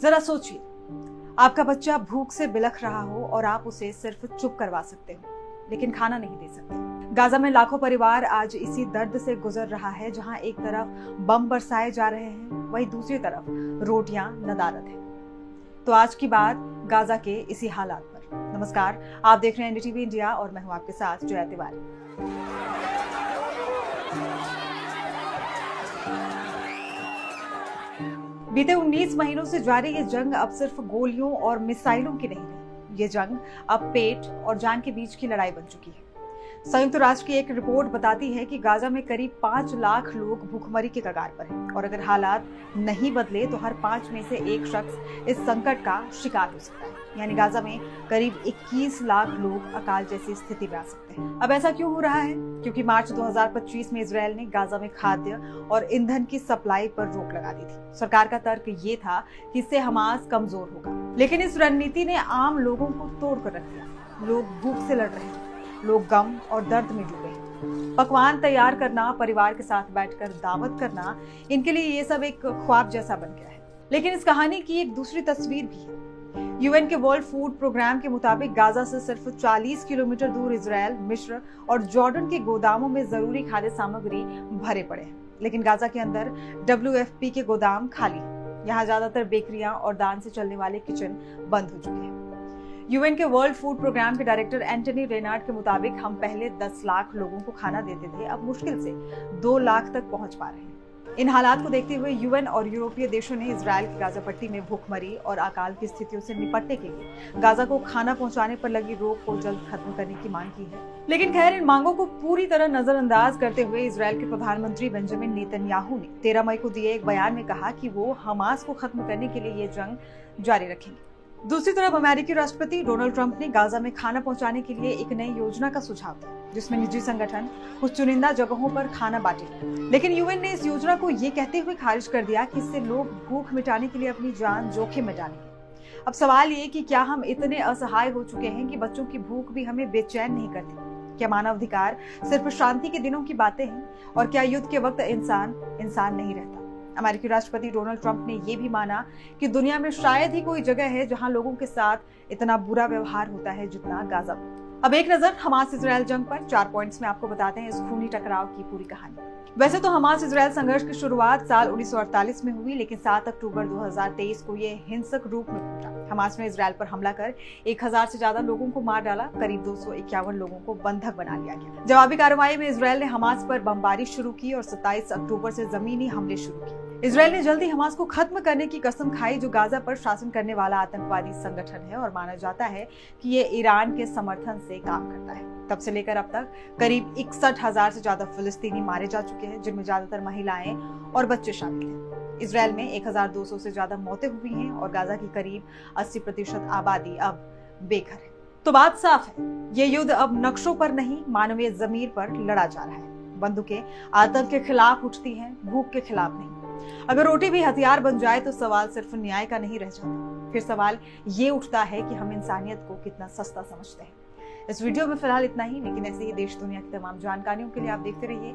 जरा सोचिए, आपका बच्चा भूख से बिलख रहा हो और आप उसे सिर्फ चुप करवा सकते हो, लेकिन खाना नहीं दे सकते। गाजा में लाखों परिवार आज इसी दर्द से गुजर रहा है, जहां एक तरफ बम बरसाए जा रहे हैं, वहीं दूसरी तरफ रोटियां नदारद हैं। तो आज की बात गाजा के इसी हालात पर। नमस्कार, आप देख रहे हैं एनडीटीवी इंडिया और मैं हूं आपके साथ जया तिवारी। बीते 19 महीनों से जारी ये जंग अब सिर्फ गोलियों और मिसाइलों की नहीं रही। ये जंग अब पेट और जान के बीच की लड़ाई बन चुकी है। संयुक्त राष्ट्र की एक रिपोर्ट बताती है कि गाजा में करीब 5 लाख लोग भूखमरी के कगार पर हैं और अगर हालात नहीं बदले तो हर 5 में से एक शख्स इस संकट का शिकार हो सकता है। यानी गाजा में करीब 21 लाख लोग अकाल जैसी स्थिति में आ सकते हैं। अब ऐसा क्यों हो रहा है? क्योंकि मार्च 2025 में इजरायल ने गाजा में खाद्य और ईंधन की सप्लाई पर रोक लगा दी थी। सरकार का तर्क ये था कि इससे हमास कमजोर होगा, लेकिन इस रणनीति ने आम लोगों को तोड़ कर रख दिया। लोग भूख से लड़ रहे हैं, लोग गम और दर्द में डूबे हैं। पकवान तैयार करना, परिवार के साथ बैठकर दावत करना, इनके लिए ये सब एक ख्वाब जैसा बन गया है। लेकिन इस कहानी की एक दूसरी तस्वीर भी है। यूएन के वर्ल्ड फूड प्रोग्राम के मुताबिक गाजा से सिर्फ 40 किलोमीटर दूर इजरायल, मिस्र और जॉर्डन के गोदामों में जरूरी खाद्य सामग्री भरे पड़े हैं, लेकिन गाजा के अंदर WFP के गोदाम खाली हैं। यहाँ ज्यादातर बेकरियां और दान से चलने वाले किचन बंद हो चुके हैं। यूएन के वर्ल्ड फूड प्रोग्राम के डायरेक्टर एंटनी रेनार्ड के मुताबिक हम पहले 10 लाख लोगों को खाना देते थे, अब मुश्किल से 2 लाख तक पहुंच पा रहे हैं। इन हालात को देखते हुए यूएन और यूरोपीय देशों ने इजरायल की गाजा पट्टी में भूखमरी और अकाल की स्थितियों से निपटने के लिए गाजा को खाना पहुंचाने पर लगी रोक को जल्द खत्म करने की मांग की है। लेकिन खैर, इन मांगों को पूरी तरह नजरअंदाज करते हुए इजरायल के प्रधानमंत्री बेंजामिन नेतन्याहू ने 13 मई को दिए एक बयान में कहा कि वो हमास को खत्म करने के लिए ये जंग जारी रखेंगे। दूसरी तरफ अमेरिकी राष्ट्रपति डोनाल्ड ट्रंप ने गाजा में खाना पहुंचाने के लिए एक नई योजना का सुझाव दिया, जिसमें निजी संगठन कुछ चुनिंदा जगहों पर खाना बांटेंगे। लेकिन यूएन ने इस योजना को ये कहते हुए खारिज कर दिया कि इससे लोग भूख मिटाने के लिए अपनी जान जोखिम में डालेंगे। अब सवाल ये कि क्या हम इतने असहाय हो चुके हैं कि बच्चों की भूख भी हमें बेचैन नहीं करती? क्या मानवाधिकार सिर्फ शांति के दिनों की बातें हैं? और क्या युद्ध के वक्त इंसान नहीं रहता? अमेरिकी राष्ट्रपति डोनाल्ड ट्रंप ने यह भी माना कि दुनिया में शायद ही कोई जगह है जहां लोगों के साथ इतना बुरा व्यवहार होता है जितना गाजा में। अब एक नजर हमास इजरायल जंग पर। 4 पॉइंट्स में आपको बताते हैं इस खूनी टकराव की पूरी कहानी। वैसे तो हमास इजरायल संघर्ष की शुरुआत साल 1948 में हुई, लेकिन 7 अक्टूबर 2023 को ये हिंसक रूप में फूटा। हमास ने इजरायल पर हमला कर 1000 से ज्यादा लोगों को मार डाला, करीब 251 लोगों को बंधक बना लिया गया। जवाबी कार्रवाई में इजरायल ने हमास पर बमबारी शुरू की और 27 अक्टूबर से जमीनी हमले शुरू किए। इजरायल ने जल्दी हमास को खत्म करने की कसम खाई, जो गाजा पर शासन करने वाला आतंकवादी संगठन है और माना जाता है कि ये ईरान के समर्थन से काम करता है। तब से लेकर अब तक करीब 61,000 से ज्यादा फिलिस्तीनी मारे जा चुके हैं, जिनमें ज्यादातर महिलाएं और बच्चे शामिल हैं। इजरायल में 1200 से ज्यादा मौतें हुई हैं और गाजा की करीब 80% आबादी अब बेघर है। तो बात साफ है, ये युद्ध अब नक्शों पर नहीं, मानवीय जमीर पर लड़ा जा रहा है। बंदूकें आतंक के खिलाफ उठती हैं, भूख के खिलाफ नहीं। अगर रोटी भी हथियार बन जाए तो सवाल सिर्फ न्याय का नहीं रह जाता, फिर सवाल ये उठता है कि हम इंसानियत को कितना सस्ता समझते हैं। इस वीडियो में फिलहाल इतना ही, लेकिन ऐसे ही देश दुनिया की तमाम जानकारियों के लिए आप देखते रहिए